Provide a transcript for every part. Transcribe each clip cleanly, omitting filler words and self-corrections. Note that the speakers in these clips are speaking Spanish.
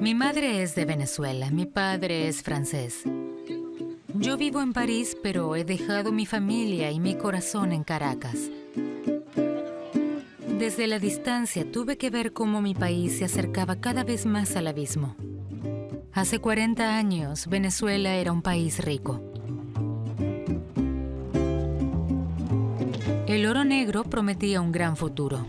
Mi madre es de Venezuela, mi padre es francés. Yo vivo en París, pero he dejado mi familia y mi corazón en Caracas. Desde la distancia tuve que ver cómo mi país se acercaba cada vez más al abismo. Hace 40 años, Venezuela era un país rico. El oro negro prometía un gran futuro.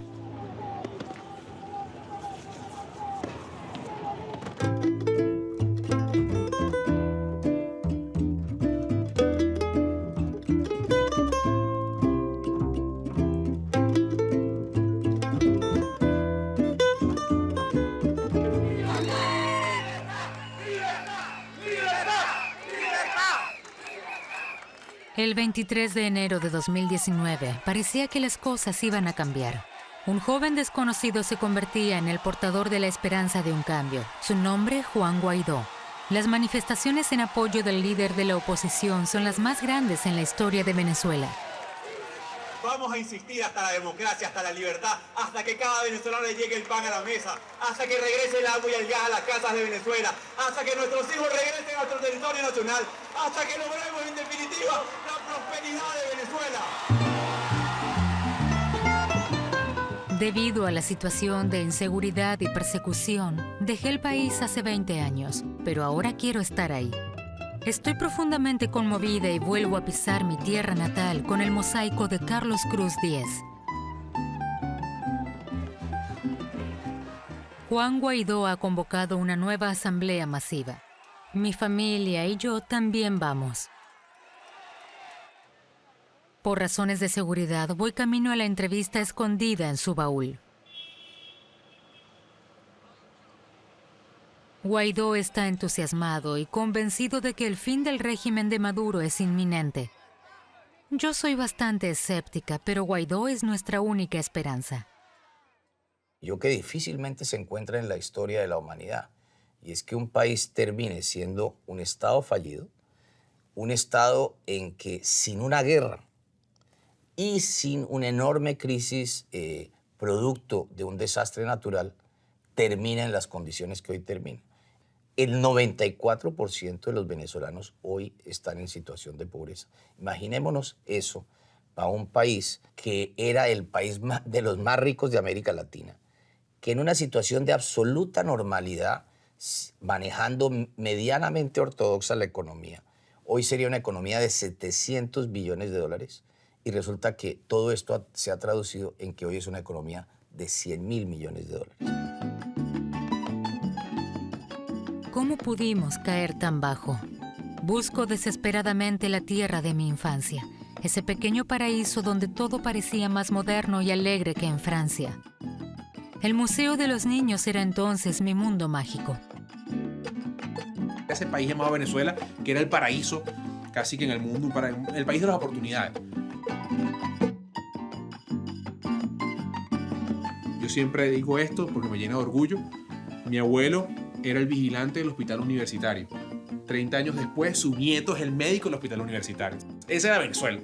El 23 de enero de 2019, parecía que las cosas iban a cambiar. Un joven desconocido se convertía en el portador de la esperanza de un cambio. Su nombre, Juan Guaidó. Las manifestaciones en apoyo del líder de la oposición son las más grandes en la historia de Venezuela. Vamos a insistir hasta la democracia, hasta la libertad, hasta que cada venezolano le llegue el pan a la mesa, hasta que regrese el agua y el gas a las casas de Venezuela, hasta que nuestros hijos regresen a nuestro territorio nacional, hasta que logremos en definitiva la prosperidad de Venezuela. Debido a la situación de inseguridad y persecución, dejé el país hace 20 años, pero ahora quiero estar ahí. Estoy profundamente conmovida y vuelvo a pisar mi tierra natal con el mosaico de Carlos Cruz Diez. Juan Guaidó ha convocado una nueva asamblea masiva. Mi familia y yo también vamos. Por razones de seguridad, voy camino a la entrevista escondida en su baúl. Guaidó está entusiasmado y convencido de que el fin del régimen de Maduro es inminente. Yo soy bastante escéptica, pero Guaidó es nuestra única esperanza. Yo que difícilmente se encuentra en la historia de la humanidad, y es que un país termine siendo un Estado fallido, un Estado en que sin una guerra y sin una enorme crisis producto de un desastre natural, termina en las condiciones que hoy termina. El 94% de los venezolanos hoy están en situación de pobreza. Imaginémonos eso para un país que era el país de los más ricos de América Latina, que en una situación de absoluta normalidad, manejando medianamente ortodoxa la economía, hoy sería una economía de 700 billones de dólares y resulta que todo esto se ha traducido en que hoy es una economía de 100.000 millones de dólares. ¿Cómo pudimos caer tan bajo? Busco desesperadamente la tierra de mi infancia, ese pequeño paraíso donde todo parecía más moderno y alegre que en Francia. El Museo de los Niños era entonces mi mundo mágico. Ese país llamado Venezuela, que era el paraíso casi que en el mundo, el país de las oportunidades. Yo siempre digo esto porque me llena de orgullo. Mi abuelo era el vigilante del hospital universitario. 30 años después, su nieto es el médico del hospital universitario. Esa era Venezuela.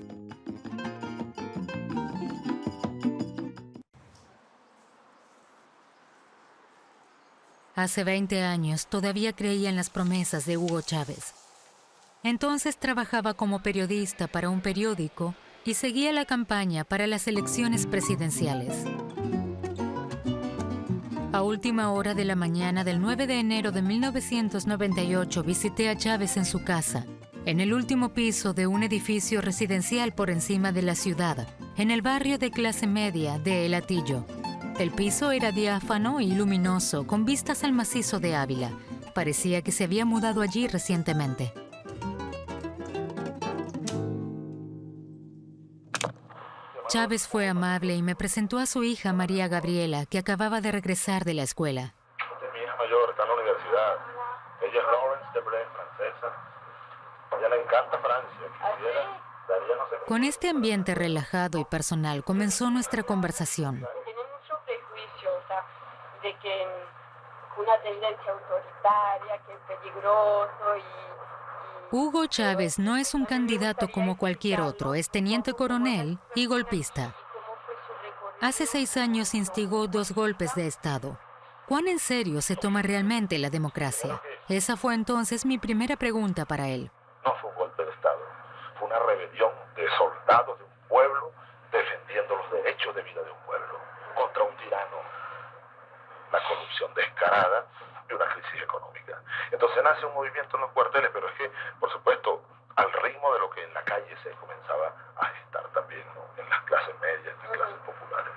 Hace 20 años todavía creía en las promesas de Hugo Chávez. Entonces trabajaba como periodista para un periódico y seguía la campaña para las elecciones presidenciales. A última hora de la mañana del 9 de enero de 1998 visité a Chávez en su casa, en el último piso de un edificio residencial por encima de la ciudad, en el barrio de clase media de El Hatillo. El piso era diáfano y luminoso, con vistas al macizo de Ávila. Parecía que se había mudado allí recientemente. Chávez fue amable y me presentó a su hija María Gabriela, que acababa de regresar de la escuela. Esta es mi hija mayor, está en la universidad. Ella es Lawrence Debré, francesa. A ella le encanta Francia. Daría no sé. Con este ambiente relajado y personal comenzó nuestra conversación. Tienen mucho prejuicio, o sea, de que una tendencia autoritaria, que es peligroso y Hugo Chávez no es un candidato como cualquier otro, es teniente coronel y golpista. Hace 6 años instigó 2 golpes de Estado. ¿Cuán en serio se toma realmente la democracia? Esa fue entonces mi primera pregunta para él. No fue un golpe de Estado, fue una rebelión de soldados de un pueblo defendiendo los derechos de vida de un pueblo contra un tirano, la corrupción descarada y una crisis económica. Entonces nace un movimiento en los cuarteles, pero es que, por supuesto, al ritmo de lo que en la calle se comenzaba a gestar también, ¿no? En las clases medias, en las clases populares.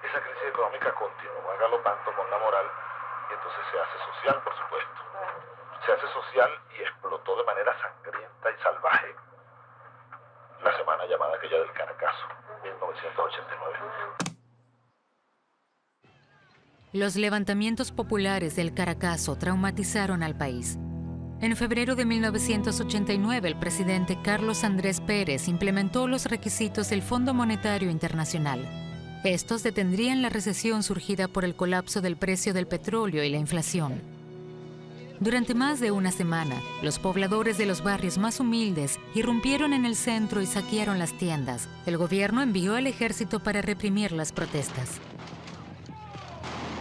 Esa crisis económica continuó galopando con la moral y entonces se hace social, por supuesto. Se hace social y explotó de manera sangrienta y salvaje la semana llamada aquella del Caracazo, 1989. Los levantamientos populares del Caracazo traumatizaron al país. En febrero de 1989, el presidente Carlos Andrés Pérez implementó los requisitos del Fondo Monetario Internacional. Estos detendrían la recesión surgida por el colapso del precio del petróleo y la inflación. Durante más de una semana, los pobladores de los barrios más humildes irrumpieron en el centro y saquearon las tiendas. El gobierno envió al ejército para reprimir las protestas.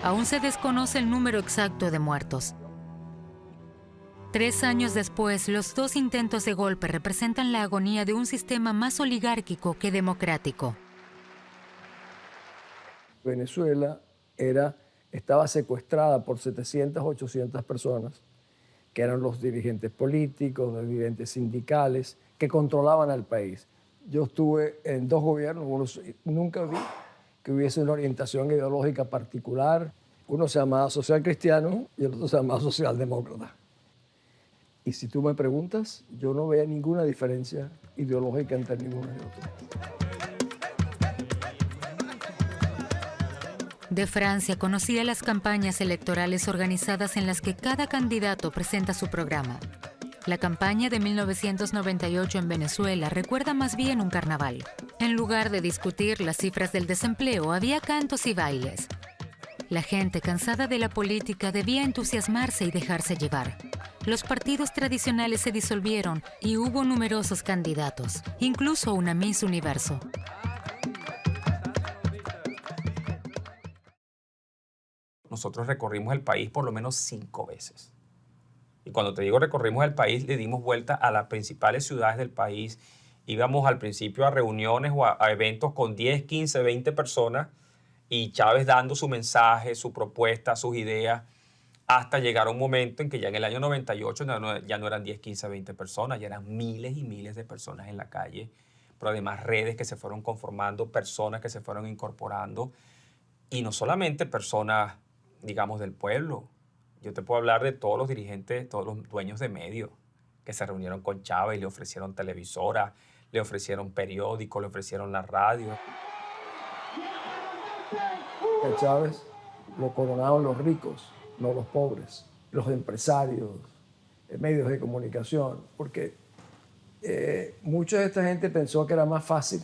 Aún se desconoce el número exacto de muertos. 3 años después, los 2 intentos de golpe representan la agonía de un sistema más oligárquico que democrático. Venezuela estaba secuestrada por 700, 800 personas, que eran los dirigentes políticos, los dirigentes sindicales, que controlaban al país. Yo estuve en 2 gobiernos, nunca vi que hubiese una orientación ideológica particular. Uno se llamaba social cristiano y el otro se llamaba socialdemócrata. Y si tú me preguntas, yo no veía ninguna diferencia ideológica entre ninguno y otro. De Francia conocía las campañas electorales organizadas en las que cada candidato presenta su programa. La campaña de 1998 en Venezuela recuerda más bien un carnaval. En lugar de discutir las cifras del desempleo, había cantos y bailes. La gente cansada de la política debía entusiasmarse y dejarse llevar. Los partidos tradicionales se disolvieron y hubo numerosos candidatos, incluso una Miss Universo. Nosotros recorrimos el país por lo menos 5 veces. Y cuando te digo recorrimos el país, le dimos vuelta a las principales ciudades del país. Íbamos al principio a reuniones o a eventos con 10, 15, 20 personas y Chávez dando su mensaje, su propuesta, sus ideas, hasta llegar a un momento en que ya en el año 98 ya no eran 10, 15, 20 personas, ya eran miles y miles de personas en la calle, pero además redes que se fueron conformando, personas que se fueron incorporando, y no solamente personas, digamos, del pueblo. Yo te puedo hablar de todos los dirigentes, todos los dueños de medios que se reunieron con Chávez y le ofrecieron televisoras, le ofrecieron periódicos, le ofrecieron la radio. A Chávez lo coronaron los ricos, no los pobres, los empresarios, medios de comunicación, porque mucha de esta gente pensó que era más fácil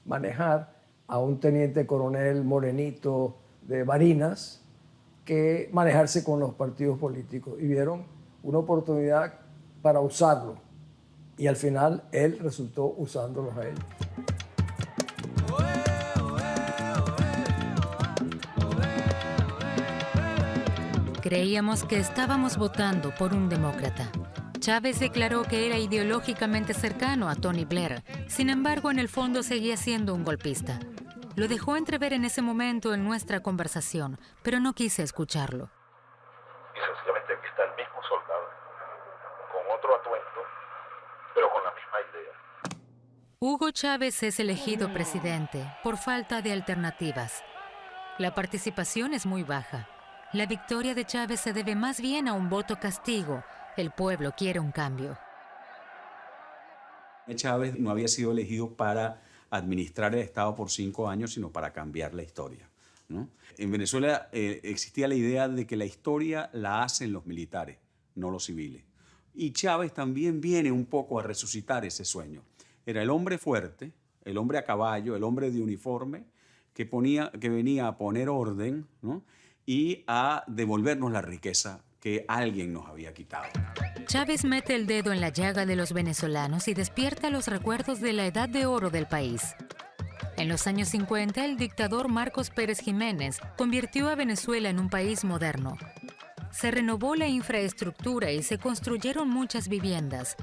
manejar a un teniente coronel morenito de Barinas que manejarse con los partidos políticos, y vieron una oportunidad para usarlo, y al final él resultó usándolos a ellos. Creíamos que estábamos votando por un demócrata. Chávez declaró que era ideológicamente cercano a Tony Blair. Sin embargo, en el fondo seguía siendo un golpista. Lo dejó entrever en ese momento en nuestra conversación, pero no quise escucharlo. Y sencillamente aquí está el mismo soldado, con otro atuendo, pero con la misma idea. Hugo Chávez es elegido presidente por falta de alternativas. La participación es muy baja. La victoria de Chávez se debe más bien a un voto castigo. El pueblo quiere un cambio. Chávez no había sido elegido para administrar el Estado por 5 años, sino para cambiar la historia, ¿no? En Venezuela existía la idea de que la historia la hacen los militares, no los civiles. Y Chávez también viene un poco a resucitar ese sueño. Era el hombre fuerte, el hombre a caballo, el hombre de uniforme, que venía a poner orden, ¿no? Y a devolvernos la riqueza que alguien nos había quitado. Chávez mete el dedo en la llaga de los venezolanos y despierta los recuerdos de la edad de oro del país. En los años 50, el dictador Marcos Pérez Jiménez convirtió a Venezuela en un país moderno. Se renovó la infraestructura y se construyeron muchas viviendas,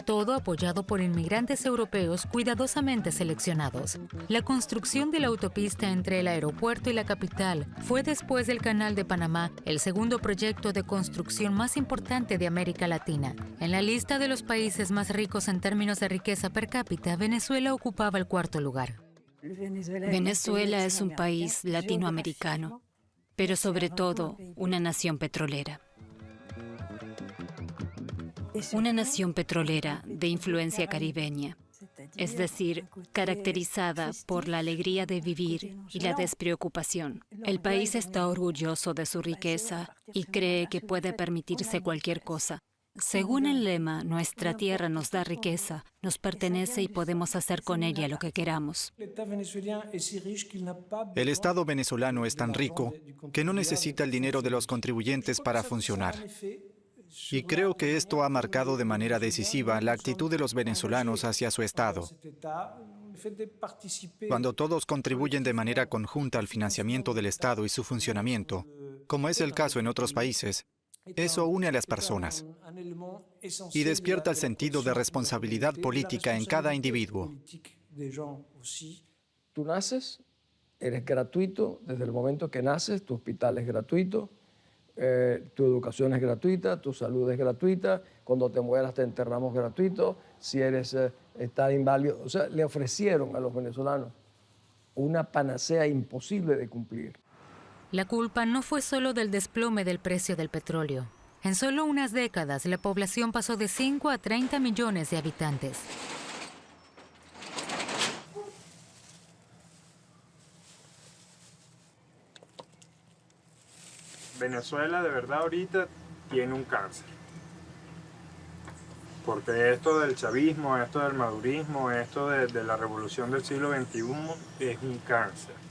todo apoyado por inmigrantes europeos cuidadosamente seleccionados. La construcción de la autopista entre el aeropuerto y la capital fue, después del Canal de Panamá, el segundo proyecto de construcción más importante de América Latina. En la lista de los países más ricos en términos de riqueza per cápita, Venezuela ocupaba el cuarto lugar. Venezuela es un país latinoamericano, pero sobre todo una nación petrolera. Una nación petrolera de influencia caribeña, es decir, caracterizada por la alegría de vivir y la despreocupación. El país está orgulloso de su riqueza y cree que puede permitirse cualquier cosa. Según el lema, nuestra tierra nos da riqueza, nos pertenece y podemos hacer con ella lo que queramos. El Estado venezolano es tan rico que no necesita el dinero de los contribuyentes para funcionar. Y creo que esto ha marcado de manera decisiva la actitud de los venezolanos hacia su Estado. Cuando todos contribuyen de manera conjunta al financiamiento del Estado y su funcionamiento, como es el caso en otros países, eso une a las personas y despierta el sentido de responsabilidad política en cada individuo. Tú naces, eres gratuito, desde el momento que naces, tu hospital es gratuito, tu educación es gratuita, tu salud es gratuita, cuando te mueras te enterramos gratuito, si estás inválido. O sea, le ofrecieron a los venezolanos una panacea imposible de cumplir. La culpa no fue solo del desplome del precio del petróleo. En solo unas décadas, la población pasó de 5 a 30 millones de habitantes. Venezuela de verdad ahorita tiene un cáncer. Porque esto del chavismo, esto del madurismo, esto de la revolución del siglo XXI es un cáncer.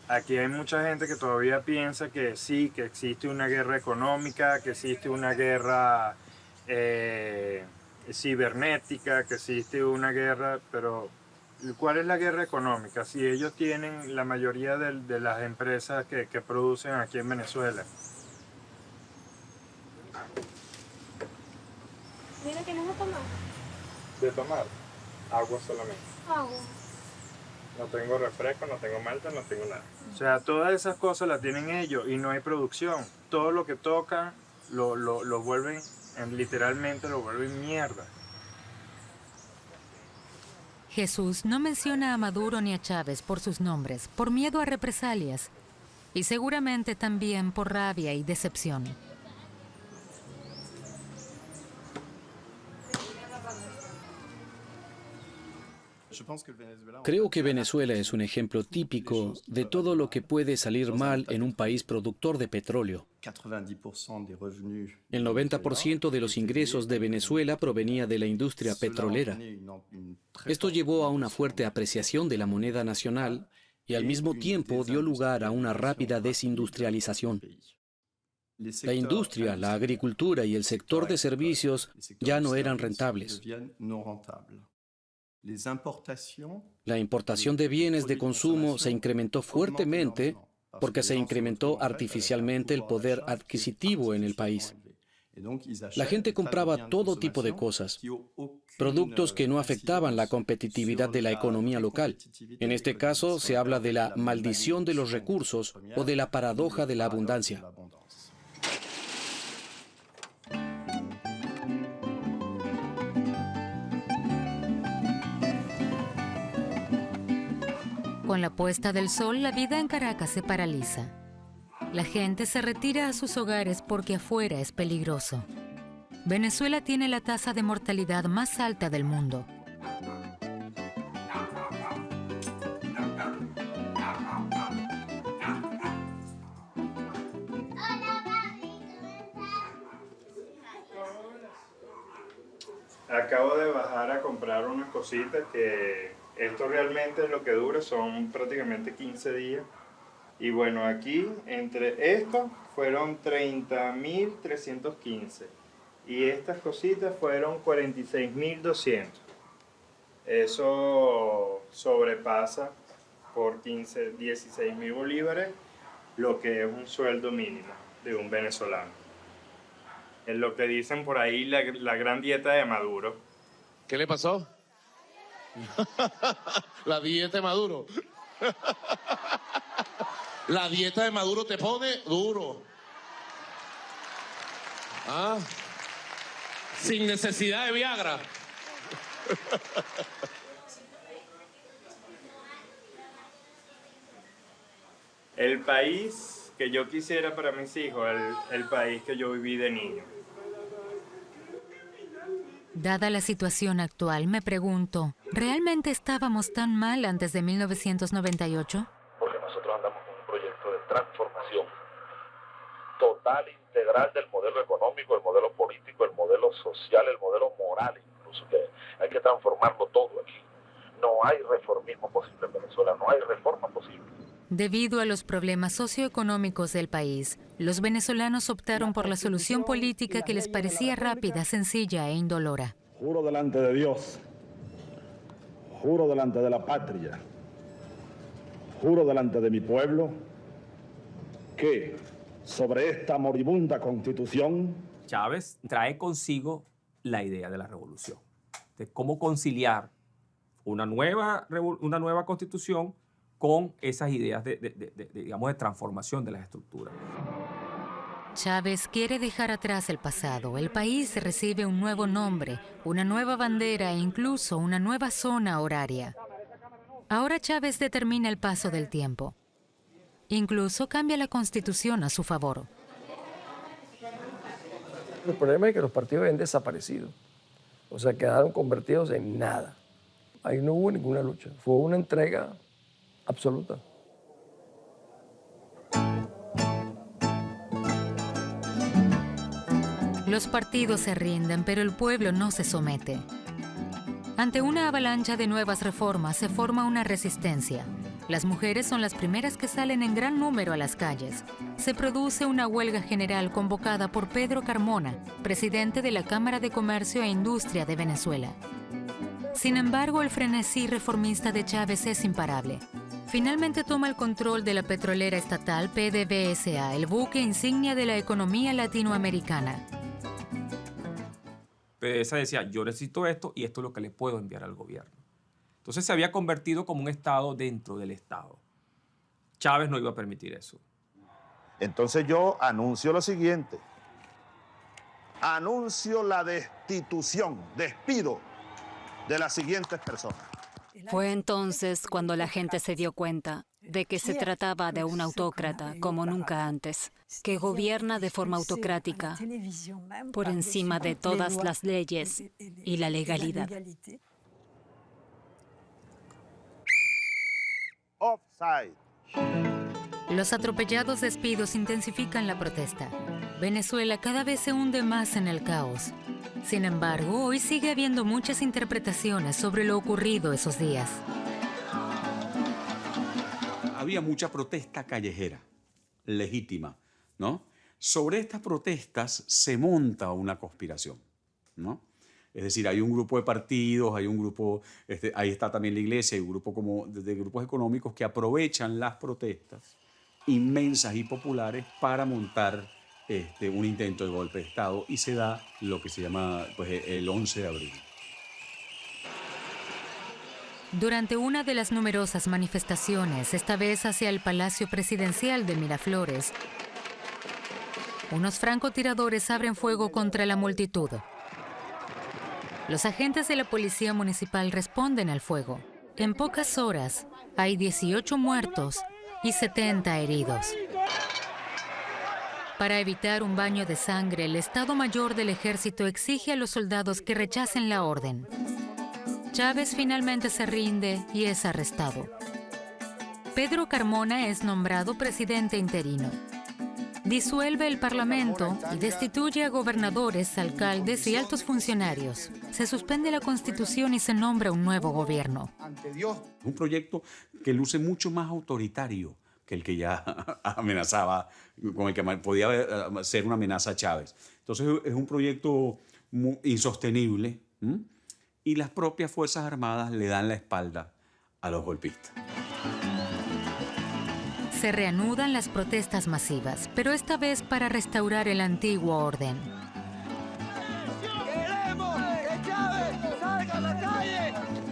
Aquí hay mucha gente que todavía piensa que sí, que existe una guerra económica, que existe una guerra cibernética, que existe una guerra, pero ¿cuál es la guerra económica? Si ellos tienen la mayoría de las empresas que producen aquí en Venezuela. Mira que no me tomar. ¿De tomar? Agua solamente. Agua. No tengo refresco, no tengo malta, no tengo nada. O sea, todas esas cosas las tienen ellos y no hay producción. Todo lo que tocan lo vuelven, literalmente lo vuelven mierda. Jesús no menciona a Maduro ni a Chávez por sus nombres, por miedo a represalias y seguramente también por rabia y decepción. Creo que Venezuela es un ejemplo típico de todo lo que puede salir mal en un país productor de petróleo. El 90% de los ingresos de Venezuela provenía de la industria petrolera. Esto llevó a una fuerte apreciación de la moneda nacional y al mismo tiempo dio lugar a una rápida desindustrialización. La industria, la agricultura y el sector de servicios ya no eran rentables. La importación de bienes de consumo se incrementó fuertemente porque se incrementó artificialmente el poder adquisitivo en el país. La gente compraba todo tipo de cosas, productos que no afectaban la competitividad de la economía local. En este caso se habla de la maldición de los recursos o de la paradoja de la abundancia. Con la puesta del sol, la vida en Caracas se paraliza. La gente se retira a sus hogares porque afuera es peligroso. Venezuela tiene la tasa de mortalidad más alta del mundo. Acabo de bajar a comprar unas cositas que esto realmente lo que dura son prácticamente 15 días. Y bueno, aquí entre estos fueron 30.315 y estas cositas fueron 46.200. Eso sobrepasa por 16.000 bolívares lo que es un sueldo mínimo de un venezolano. Es lo que dicen por ahí la gran dieta de Maduro. ¿Qué le pasó? La dieta de Maduro. La dieta de Maduro te pone duro. ¿Ah? Sin necesidad de Viagra. El país que yo quisiera para mis hijos, el país que yo viví de niño. Dada la situación actual, me pregunto, ¿realmente estábamos tan mal antes de 1998? Porque nosotros andamos con un proyecto de transformación total, integral del modelo económico, el modelo político, el modelo social, el modelo moral incluso, que hay que transformarlo todo aquí. No hay reformismo posible en Venezuela, no hay reforma posible. Debido a los problemas socioeconómicos del país, los venezolanos optaron por la solución política que les parecía rápida, sencilla e indolora. Juro delante de Dios, juro delante de la patria, juro delante de mi pueblo, que sobre esta moribunda constitución... Chávez trae consigo la idea de la revolución, de cómo conciliar una nueva constitución con esas ideas digamos, de transformación de las estructuras. Chávez quiere dejar atrás el pasado. El país recibe un nuevo nombre, una nueva bandera e incluso una nueva zona horaria. Ahora Chávez determina el paso del tiempo. Incluso cambia la Constitución a su favor. El problema es que los partidos habían desaparecido. O sea, quedaron convertidos en nada. Ahí no hubo ninguna lucha. Fue una entrega absoluta. Los partidos se rinden, pero el pueblo no se somete. Ante una avalancha de nuevas reformas se forma una resistencia. Las mujeres son las primeras que salen en gran número a las calles. Se produce una huelga general convocada por Pedro Carmona, presidente de la Cámara de Comercio e Industria de Venezuela. Sin embargo, el frenesí reformista de Chávez es imparable. Finalmente toma el control de la petrolera estatal PDVSA, el buque insignia de la economía latinoamericana. PDVSA decía, yo necesito esto y esto es lo que le puedo enviar al gobierno. Entonces se había convertido como un Estado dentro del Estado. Chávez no iba a permitir eso. Entonces yo anuncio lo siguiente. Anuncio la destitución, despido de las siguientes personas. Fue entonces cuando la gente se dio cuenta de que se trataba de un autócrata como nunca antes, que gobierna de forma autocrática, por encima de todas las leyes y la legalidad. Offside. Los atropellados despidos intensifican la protesta. Venezuela cada vez se hunde más en el caos. Sin embargo, hoy sigue habiendo muchas interpretaciones sobre lo ocurrido esos días. Había mucha protesta callejera, legítima, ¿no? Sobre estas protestas se monta una conspiración, ¿no? Es decir, hay un grupo de partidos, hay un grupo, ahí está también la iglesia, hay un grupo como de grupos económicos que aprovechan las protestas inmensas y populares para montar un intento de golpe de Estado, y se da lo que se llama pues, el 11 de abril. Durante una de las numerosas manifestaciones, esta vez hacia el Palacio Presidencial de Miraflores, unos francotiradores abren fuego contra la multitud. Los agentes de la Policía Municipal responden al fuego. En pocas horas, hay 18 muertos y 70 heridos. Para evitar un baño de sangre, el Estado Mayor del Ejército exige a los soldados que rechacen la orden. Chávez finalmente se rinde y es arrestado. Pedro Carmona es nombrado presidente interino. Disuelve el Parlamento y destituye a gobernadores, alcaldes y altos funcionarios. Se suspende la Constitución y se nombra un nuevo gobierno. Un proyecto que luce mucho más autoritario que el que ya amenazaba, con el que podía ser una amenaza a Chávez. Entonces es un proyecto muy insostenible, y las propias Fuerzas Armadas le dan la espalda a los golpistas. Se reanudan las protestas masivas, pero esta vez para restaurar el antiguo orden.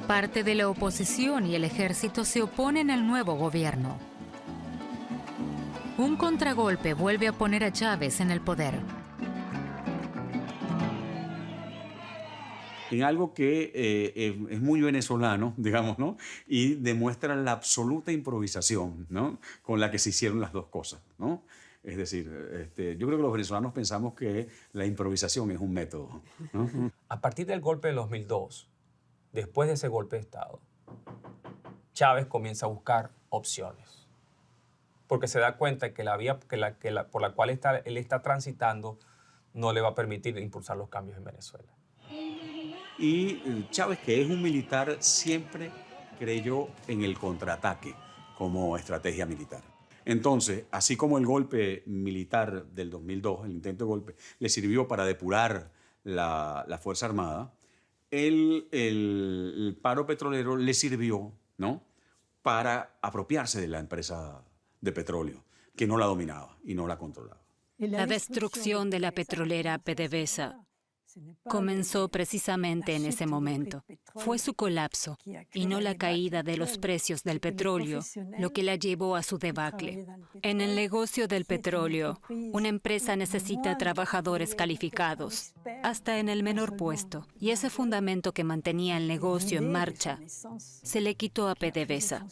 Parte de la oposición y el ejército se oponen al nuevo gobierno. Un contragolpe vuelve a poner a Chávez en el poder. En algo que es muy venezolano, digamos, ¿no? Y demuestra la absoluta improvisación, ¿no? Con la que se hicieron las dos cosas, ¿no? Es decir, yo creo que los venezolanos pensamos que la improvisación es un método, ¿no? A partir del golpe de 2002, después de ese golpe de Estado, Chávez comienza a buscar opciones, porque se da cuenta que la vía por la cual él está transitando no le va a permitir impulsar los cambios en Venezuela. Y Chávez, que es un militar, siempre creyó en el contraataque como estrategia militar. Entonces, así como el golpe militar del 2002, el intento de golpe, le sirvió para depurar la Fuerza Armada, el paro petrolero le sirvió, ¿no?, para apropiarse de la empresa de petróleo, que no la dominaba y no la controlaba. La destrucción de la petrolera PDVSA comenzó precisamente en ese momento. Fue su colapso y no la caída de los precios del petróleo lo que la llevó a su debacle. En el negocio del petróleo, una empresa necesita trabajadores calificados, hasta en el menor puesto, y ese fundamento que mantenía el negocio en marcha se le quitó a PDVSA.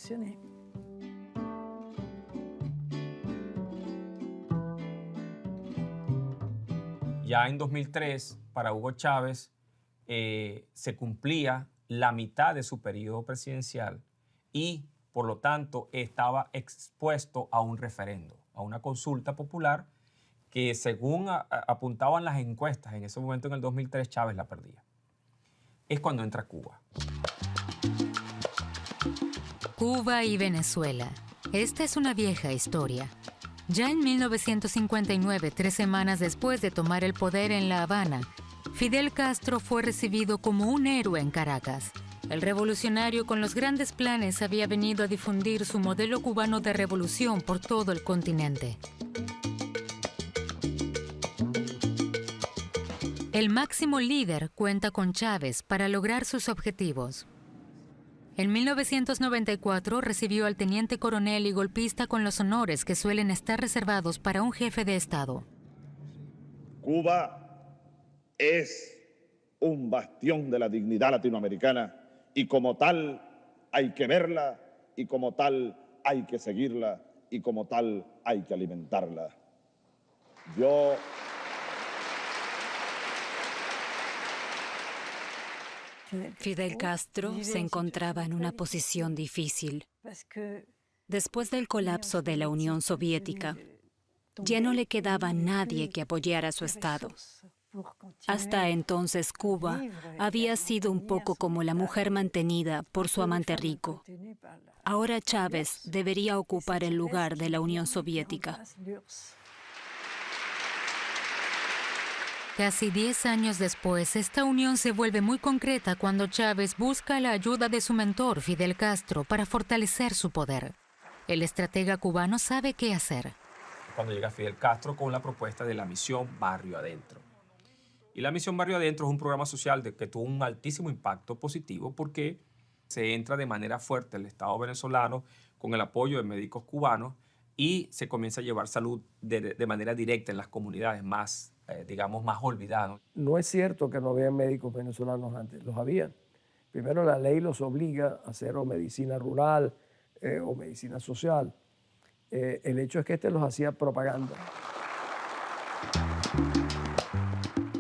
Ya en 2003, para Hugo Chávez, se cumplía la mitad de su periodo presidencial y, por lo tanto, estaba expuesto a un referendo, a una consulta popular que, según apuntaban las encuestas en ese momento, en el 2003, Chávez la perdía. Es cuando entra Cuba. Cuba y Venezuela. Esta es una vieja historia. Ya en 1959, 3 semanas después de tomar el poder en La Habana, Fidel Castro fue recibido como un héroe en Caracas. El revolucionario con los grandes planes había venido a difundir su modelo cubano de revolución por todo el continente. El máximo líder cuenta con Chávez para lograr sus objetivos. En 1994 recibió al teniente coronel y golpista con los honores que suelen estar reservados para un jefe de Estado. Cuba es un bastión de la dignidad latinoamericana y como tal hay que verla y como tal hay que seguirla y como tal hay que alimentarla. Fidel Castro se encontraba en una posición difícil. Después del colapso de la Unión Soviética, ya no le quedaba nadie que apoyara a su Estado. Hasta entonces Cuba había sido un poco como la mujer mantenida por su amante rico. Ahora Chávez debería ocupar el lugar de la Unión Soviética. Casi 10 años después, esta unión se vuelve muy concreta cuando Chávez busca la ayuda de su mentor, Fidel Castro, para fortalecer su poder. El estratega cubano sabe qué hacer. Cuando llega Fidel Castro con la propuesta de la Misión Barrio Adentro. Y la Misión Barrio Adentro es un programa social que tuvo un altísimo impacto positivo porque se entra de manera fuerte el Estado venezolano con el apoyo de médicos cubanos y se comienza a llevar salud de manera directa en las comunidades más más olvidados. No es cierto que no había médicos venezolanos antes, los habían. Primero la ley los obliga a hacer o medicina rural o medicina social. El hecho es que los hacía propaganda.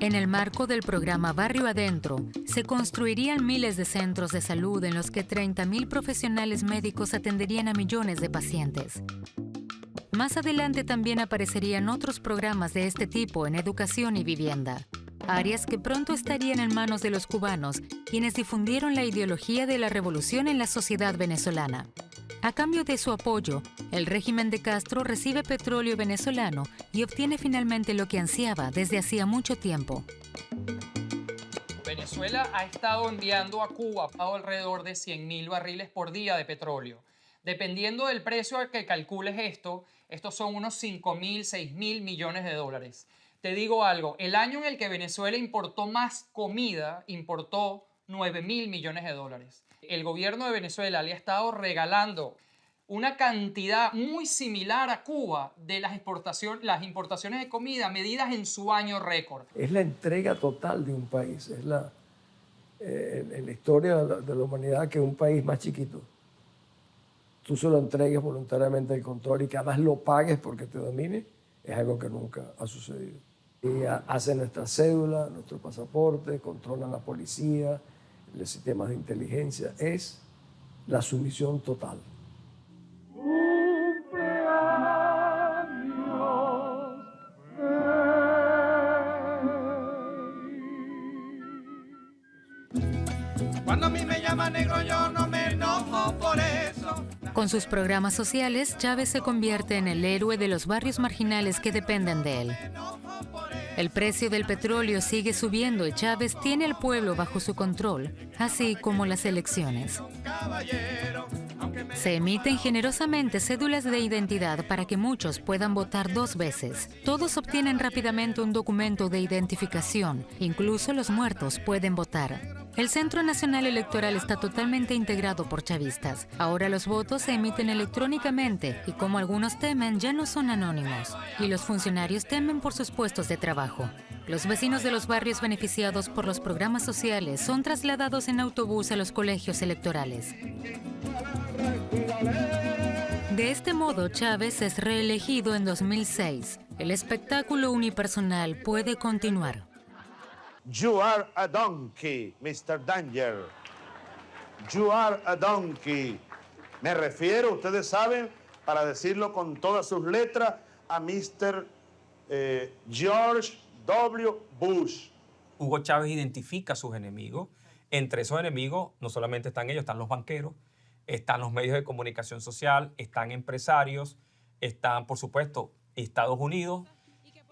En el marco del programa Barrio Adentro, se construirían miles de centros de salud en los que 30.000 profesionales médicos atenderían a millones de pacientes. Más adelante también aparecerían otros programas de este tipo en educación y vivienda, áreas que pronto estarían en manos de los cubanos, quienes difundieron la ideología de la revolución en la sociedad venezolana. A cambio de su apoyo, el régimen de Castro recibe petróleo venezolano y obtiene finalmente lo que ansiaba desde hacía mucho tiempo. Venezuela ha estado enviando a Cuba alrededor de 100.000 barriles por día de petróleo. Dependiendo del precio al que calcules esto, estos son unos 5.000, 6.000 millones de dólares. Te digo algo, el año en el que Venezuela importó más comida, importó 9.000 millones de dólares. El gobierno de Venezuela le ha estado regalando una cantidad muy similar a Cuba de las importaciones de comida medidas en su año récord. Es la entrega total de un país, es en la historia de la humanidad que un país más chiquito, tú se lo entregues voluntariamente el control y que además lo pagues porque te domine, es algo que nunca ha sucedido. Y hacen nuestra cédula, nuestro pasaporte, controlan la policía, los sistemas de inteligencia, es la sumisión total. Cuando a mí me llama negro yo no me enojo por eso. Con sus programas sociales, Chávez se convierte en el héroe de los barrios marginales que dependen de él. El precio del petróleo sigue subiendo y Chávez tiene al pueblo bajo su control, así como las elecciones. Se emiten generosamente cédulas de identidad para que muchos puedan votar 2 veces. Todos obtienen rápidamente un documento de identificación, incluso los muertos pueden votar. El Centro Nacional Electoral está totalmente integrado por chavistas. Ahora los votos se emiten electrónicamente y, como algunos temen, ya no son anónimos. Y los funcionarios temen por sus puestos de trabajo. Los vecinos de los barrios beneficiados por los programas sociales son trasladados en autobús a los colegios electorales. De este modo, Chávez es reelegido en 2006. El espectáculo unipersonal puede continuar. You are a donkey, Mr. Danger. You are a donkey. Me refiero, ustedes saben, para decirlo con todas sus letras, a Mr. George W. Bush. Hugo Chávez identifica a sus enemigos. Entre esos enemigos no solamente están ellos, están los banqueros, están los medios de comunicación social, están empresarios, están, por supuesto, Estados Unidos.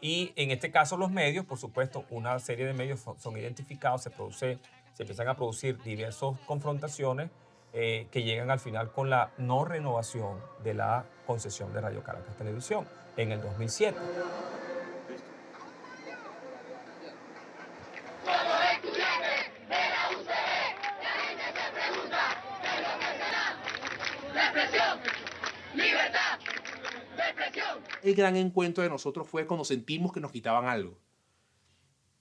Y en este caso los medios, por supuesto, una serie de medios son identificados, se empiezan a producir diversas confrontaciones que llegan al final con la no renovación de la concesión de Radio Caracas Televisión en el 2007. El gran encuentro de nosotros fue cuando sentimos que nos quitaban algo.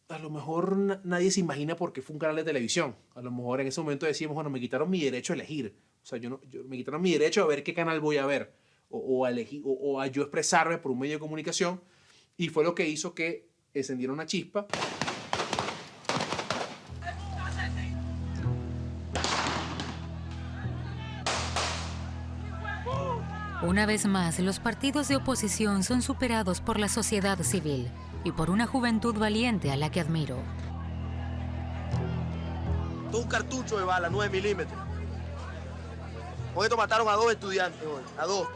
A lo mejor nadie se imagina por qué fue un canal de televisión. A lo mejor en ese momento decíamos, bueno, me quitaron mi derecho a elegir. O sea, me quitaron mi derecho a ver qué canal voy a ver. O a yo expresarme por un medio de comunicación. Y fue lo que hizo que encendiera una chispa. Una vez más, los partidos de oposición son superados por la sociedad civil y por una juventud valiente a la que admiro. Un cartucho de bala, 9 milímetros. Con esto mataron a 2 estudiantes hoy, a 2.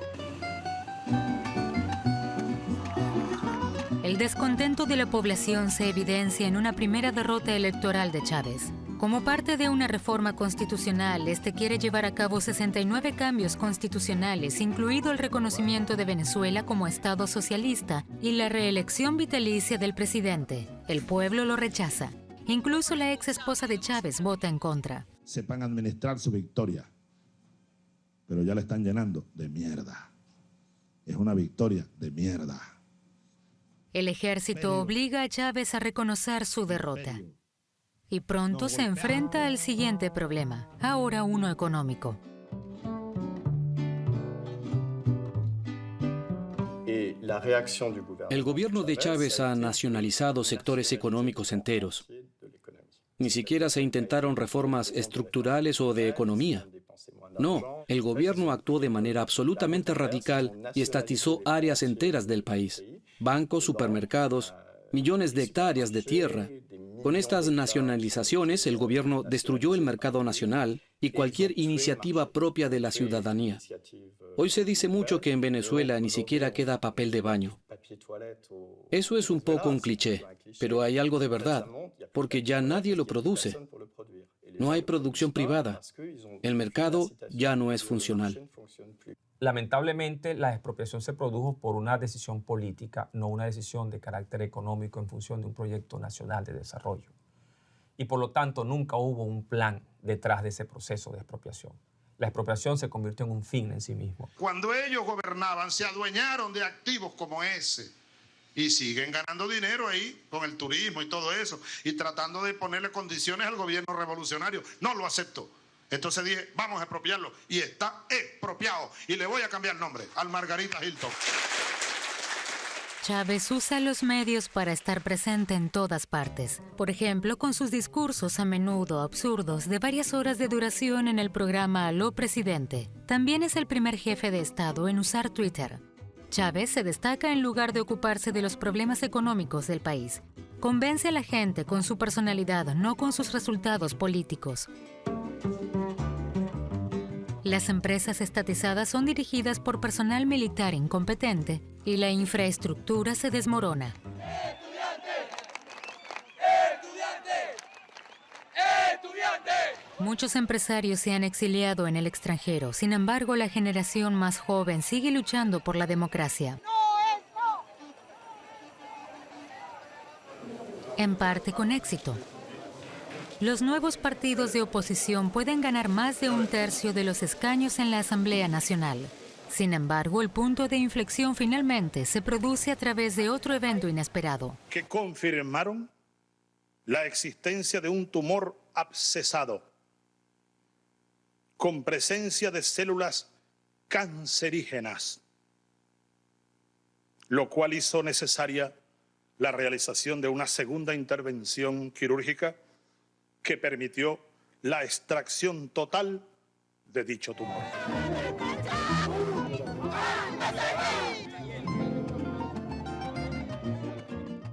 El descontento de la población se evidencia en una primera derrota electoral de Chávez. Como parte de una reforma constitucional, este quiere llevar a cabo 69 cambios constitucionales, incluido el reconocimiento de Venezuela como Estado socialista y la reelección vitalicia del presidente. El pueblo lo rechaza. Incluso la ex esposa de Chávez vota en contra. Sepan administrar su victoria, pero ya la están llenando de mierda. Es una victoria de mierda. El ejército obliga a Chávez a reconocer su derrota. Y pronto se enfrenta al siguiente problema, ahora uno económico. El gobierno de Chávez ha nacionalizado sectores económicos enteros. Ni siquiera se intentaron reformas estructurales o de economía. No, el gobierno actuó de manera absolutamente radical y estatizó áreas enteras del país. Bancos, supermercados, millones de hectáreas de tierra. Con estas nacionalizaciones, el gobierno destruyó el mercado nacional y cualquier iniciativa propia de la ciudadanía. Hoy se dice mucho que en Venezuela ni siquiera queda papel de baño. Eso es un poco un cliché, pero hay algo de verdad. porque ya nadie lo produce. No hay producción privada. El mercado ya no es funcional. Lamentablemente, la expropiación se produjo por una decisión política, no una decisión de carácter económico en función de un proyecto nacional de desarrollo. Y por lo tanto, nunca hubo un plan detrás de ese proceso de expropiación. La expropiación se convirtió en un fin en sí mismo. Cuando ellos gobernaban, se adueñaron de activos como ese y siguen ganando dinero ahí con el turismo y todo eso y tratando de ponerle condiciones al gobierno revolucionario. No lo aceptó. Entonces dije, vamos a expropiarlo y está expropiado y le voy a cambiar el nombre al Margarita Hilton. Chávez usa los medios para estar presente en todas partes. Por ejemplo, con sus discursos a menudo absurdos de varias horas de duración en el programa Aló Presidente. También es el primer jefe de Estado en usar Twitter. Chávez se destaca en lugar de ocuparse de los problemas económicos del país. Convence a la gente con su personalidad, no con sus resultados políticos. Las empresas estatizadas son dirigidas por personal militar incompetente y la infraestructura se desmorona. Muchos empresarios se han exiliado en el extranjero. Sin embargo, la generación más joven sigue luchando por la democracia. En parte con éxito. Los nuevos partidos de oposición pueden ganar más de 1/3 de los escaños en la Asamblea Nacional. Sin embargo, el punto de inflexión finalmente se produce a través de otro evento inesperado. Que confirmaron la existencia de un tumor abscesado con presencia de células cancerígenas, lo cual hizo necesaria la realización de una segunda intervención quirúrgica que permitió la extracción total de dicho tumor.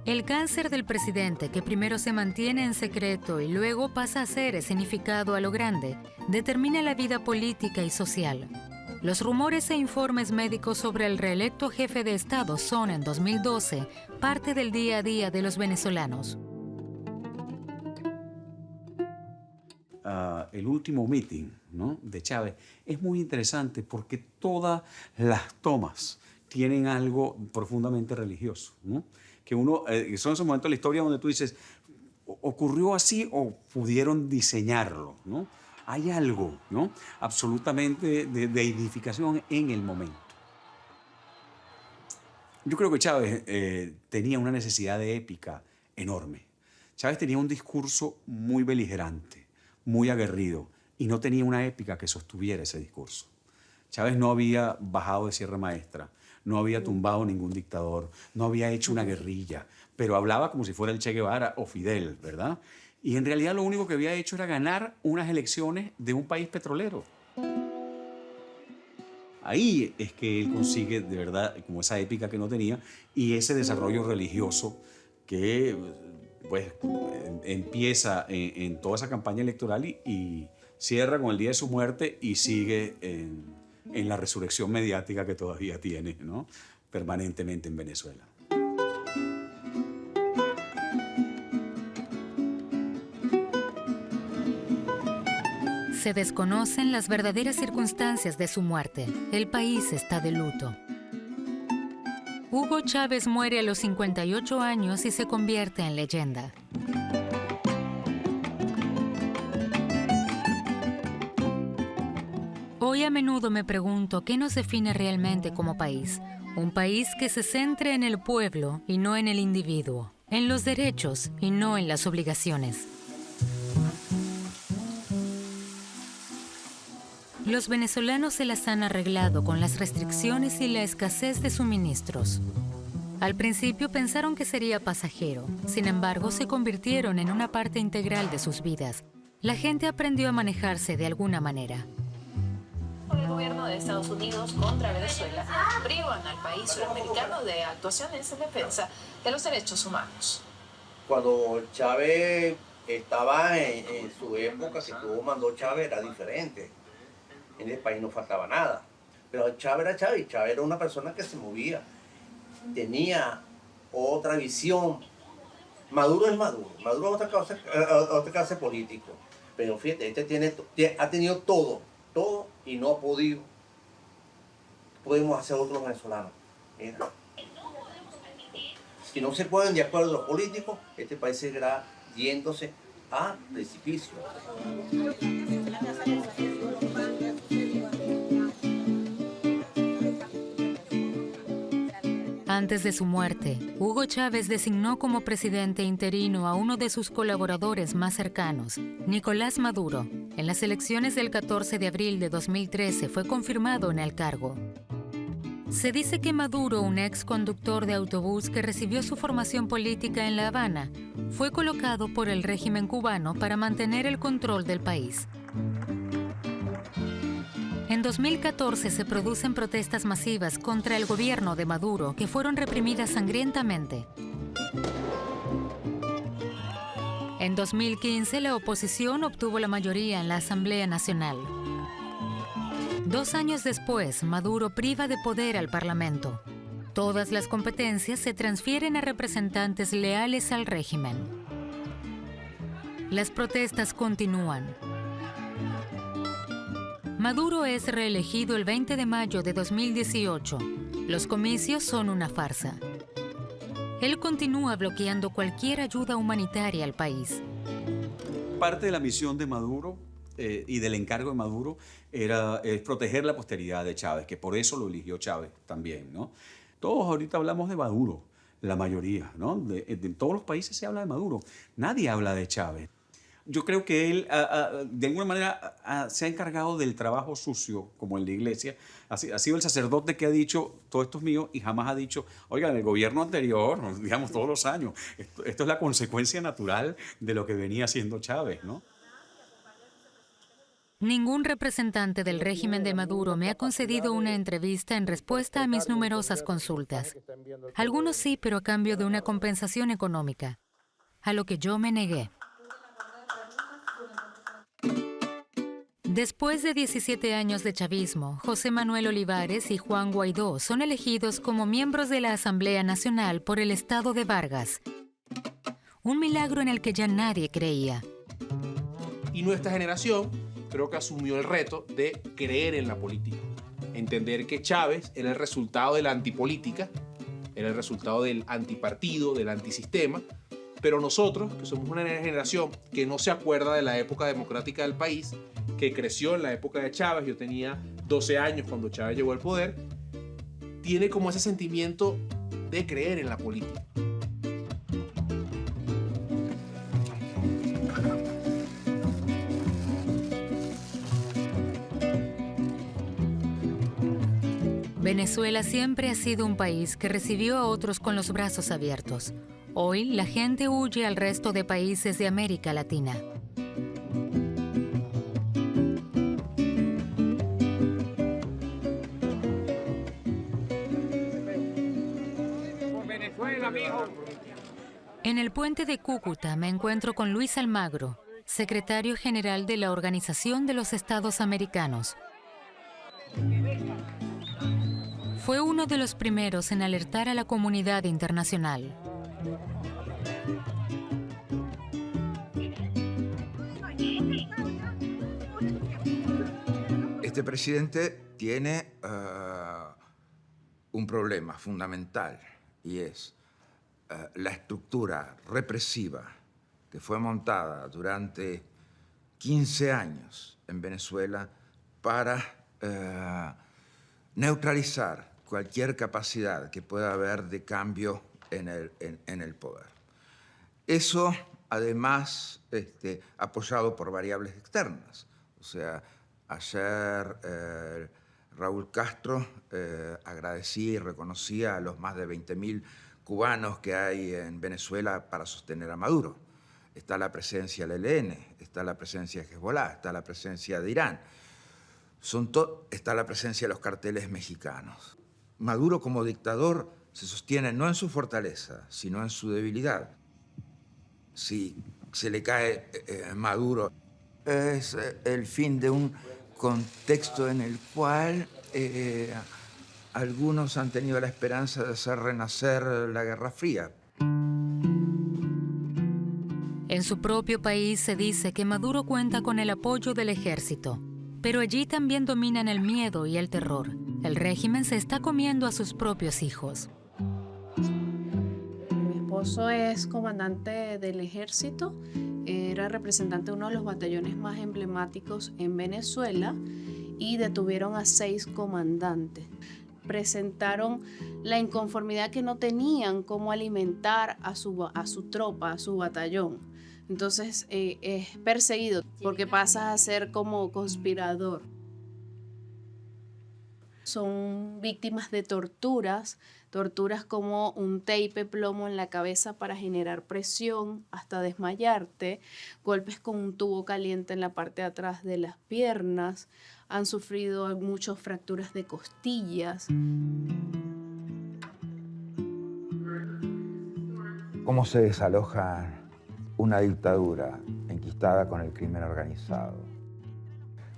El cáncer del presidente, que primero se mantiene en secreto y luego pasa a ser escenificado a lo grande, determina la vida política y social. Los rumores e informes médicos sobre el reelecto jefe de Estado son, en 2012, parte del día a día de los venezolanos. El último meeting, ¿no?, de Chávez es muy interesante porque todas las tomas tienen algo profundamente religioso, ¿no? Que son esos momentos de la historia donde tú dices, ¿ocurrió así o pudieron diseñarlo?, ¿no? Hay algo, ¿no?, absolutamente de edificación en el momento. Yo creo que Chávez tenía una necesidad de épica enorme. Chávez tenía un discurso muy beligerante, muy aguerrido, y no tenía una épica que sostuviera ese discurso. Chávez no había bajado de Sierra Maestra, no había tumbado ningún dictador, no había hecho una guerrilla, pero hablaba como si fuera el Che Guevara o Fidel, ¿verdad? Y en realidad lo único que había hecho era ganar unas elecciones de un país petrolero. Ahí es que él consigue de verdad como esa épica que no tenía y ese desarrollo religioso que pues empieza en toda esa campaña electoral y cierra con el día de su muerte y sigue en la resurrección mediática que todavía tiene, ¿no?, permanentemente en Venezuela. Se desconocen las verdaderas circunstancias de su muerte. El país está de luto. Hugo Chávez muere a los 58 años y se convierte en leyenda. Hoy a menudo me pregunto qué nos define realmente como país. Un país que se centre en el pueblo y no en el individuo, en los derechos y no en las obligaciones. Los venezolanos se las han arreglado con las restricciones y la escasez de suministros. Al principio pensaron que sería pasajero, sin embargo se convirtieron en una parte integral de sus vidas. La gente aprendió a manejarse de alguna manera. El gobierno de Estados Unidos contra Venezuela privan al país suramericano de actuaciones en defensa de los derechos humanos. Cuando Chávez estaba en su época, que tuvo mandó Chávez, era diferente. En el país no faltaba nada. Pero Chávez era Chávez. Chávez era una persona que se movía. Tenía otra visión Maduro es Maduro. Maduro es otra clase político. Pero fíjate, ha tenido todo y no ha podido. Podemos hacer otros venezolanos. Mira. Si no se ponen de acuerdo los políticos, este país seguirá yéndose a precipicio. Antes de su muerte, Hugo Chávez designó como presidente interino a uno de sus colaboradores más cercanos, Nicolás Maduro. En las elecciones del 14 de abril de 2013 fue confirmado en el cargo. Se dice que Maduro, un ex conductor de autobús que recibió su formación política en La Habana, fue colocado por el régimen cubano para mantener el control del país. En 2014 se producen protestas masivas contra el gobierno de Maduro que fueron reprimidas sangrientamente. En 2015 la oposición obtuvo la mayoría en la Asamblea Nacional. 2 años después, Maduro priva de poder al Parlamento. Todas las competencias se transfieren a representantes leales al régimen. Las protestas continúan. Maduro es reelegido el 20 de mayo de 2018. Los comicios son una farsa. Él continúa bloqueando cualquier ayuda humanitaria al país. Parte de la misión de Maduro y del encargo de Maduro era proteger la posteridad de Chávez, que por eso lo eligió Chávez también, ¿no? Todos ahorita hablamos de Maduro, la mayoría, ¿no? De todos los países se habla de Maduro. Nadie habla de Chávez. Yo creo que él, de alguna manera, se ha encargado del trabajo sucio, como en la iglesia. Ha sido el sacerdote que ha dicho, todo esto es mío, y jamás ha dicho, oigan, el gobierno anterior, digamos, todos los años. Esto es la consecuencia natural de lo que venía haciendo Chávez, ¿no? Ningún representante del régimen de Maduro me ha concedido una entrevista en respuesta a mis numerosas consultas. Algunos sí, pero a cambio de una compensación económica, a lo que yo me negué. Después de 17 años de chavismo, José Manuel Olivares y Juan Guaidó son elegidos como miembros de la Asamblea Nacional por el estado de Vargas. Un milagro en el que ya nadie creía. Y nuestra generación creo que asumió el reto de creer en la política. Entender que Chávez era el resultado de la antipolítica, era el resultado del antipartido, del antisistema, pero nosotros, que somos una generación que no se acuerda de la época democrática del país, que creció en la época de Chávez, yo tenía 12 años cuando Chávez llegó al poder, tiene como ese sentimiento de creer en la política. Venezuela siempre ha sido un país que recibió a otros con los brazos abiertos. Hoy la gente huye al resto de países de América Latina. En el puente de Cúcuta me encuentro con Luis Almagro, secretario general de la Organización de los Estados Americanos. Fue uno de los primeros en alertar a la comunidad internacional. Este presidente tiene un problema fundamental y es la estructura represiva que fue montada durante 15 años en Venezuela para neutralizar cualquier capacidad que pueda haber de cambio en el poder. Eso, además, apoyado por variables externas. O sea, ayer Raúl Castro agradecía y reconocía a los más de 20.000 cubanos que hay en Venezuela para sostener a Maduro. Está la presencia del ELN, está la presencia de Hezbollah, está la presencia de Irán, está la presencia de los carteles mexicanos. Maduro como dictador se sostiene no en su fortaleza, sino en su debilidad. Si se le cae Maduro, es el fin de un contexto en el cual algunos han tenido la esperanza de hacer renacer la Guerra Fría. En su propio país se dice que Maduro cuenta con el apoyo del ejército, pero allí también dominan el miedo y el terror. El régimen se está comiendo a sus propios hijos. Mi esposo es comandante del ejército, era representante de uno de los batallones más emblemáticos en Venezuela y detuvieron a 6 comandantes. Presentaron la inconformidad que no tenían cómo alimentar a su tropa, a su batallón. Entonces es perseguido porque pasa a ser como conspirador. Son víctimas de torturas como un tape plomo en la cabeza para generar presión hasta desmayarte, golpes con un tubo caliente en la parte de atrás de las piernas, han sufrido muchas fracturas de costillas. ¿Cómo se desaloja una dictadura enquistada con el crimen organizado?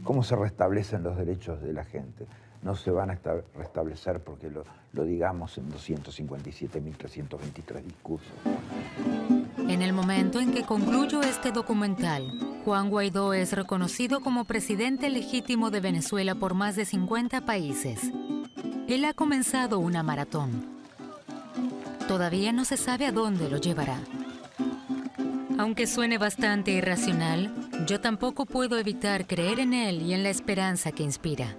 ¿Cómo se restablecen los derechos de la gente? No se van a restablecer porque lo digamos en 257.323 discursos. En el momento en que concluyo este documental, Juan Guaidó es reconocido como presidente legítimo de Venezuela por más de 50 países. Él ha comenzado una maratón. Todavía no se sabe a dónde lo llevará. Aunque suene bastante irracional, yo tampoco puedo evitar creer en él y en la esperanza que inspira.